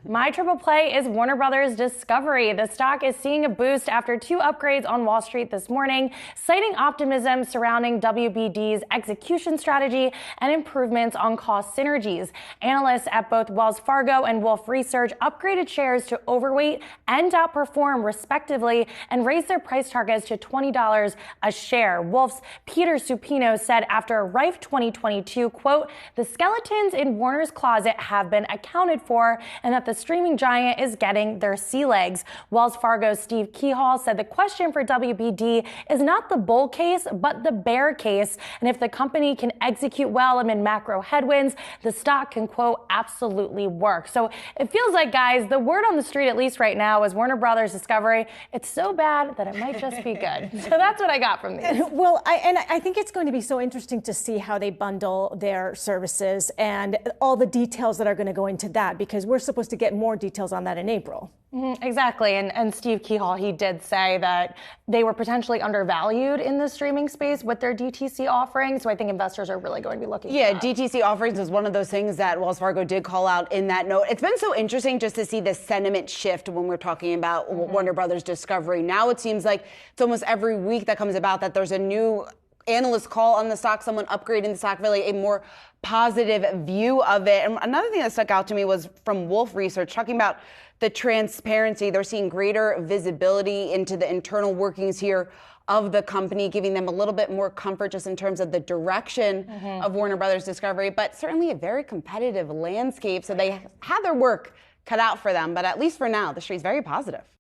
My triple play is Warner Brothers Discovery. The stock is seeing a boost after 2 upgrades on Wall Street this morning, citing optimism surrounding WBD's execution strategy and improvements on cost synergies. Analysts at both Wells Fargo and Wolfe Research upgraded shares to overweight and outperform respectively and raised their price targets to $20 a share. Wolfe's Peter Supino said after a rife 2022, quote, "The skeletons in Warner's closet have been accounted for and that the streaming giant is getting their sea legs." Wells Fargo's Steve Keyhall said the question for WBD is not the bull case, but the bear case. And if the company can execute well amid macro headwinds, the stock can, quote, absolutely work. So it feels like, guys, the word on the street, at least right now, is Warner Brothers Discovery. It's so bad that it might just be good. So that's what I got from these. Well, I think it's going to be so interesting to see how they bundle their services and all the details that are going to go into that, because we're supposed to get more details on that in April. Exactly. And Steve Keyhall, he did say that they were potentially undervalued in the streaming space with their DTC offerings. So I think investors are really going to be looking at that. DTC offerings is one of those things that Wells Fargo did call out in that note. It's been so interesting just to see the sentiment shift when we're talking about Warner Brothers Discovery. Now it seems like it's almost every week that comes about that there's a new analyst call on the stock, someone upgrading the stock, really a more positive view of it. And another thing that stuck out to me was from Wolfe Research, talking about the transparency. They're seeing greater visibility into the internal workings here of the company, giving them a little bit more comfort just in terms of the direction of Warner Brothers Discovery, but certainly a very competitive landscape. So they had their work cut out for them. But at least for now, the street's very positive.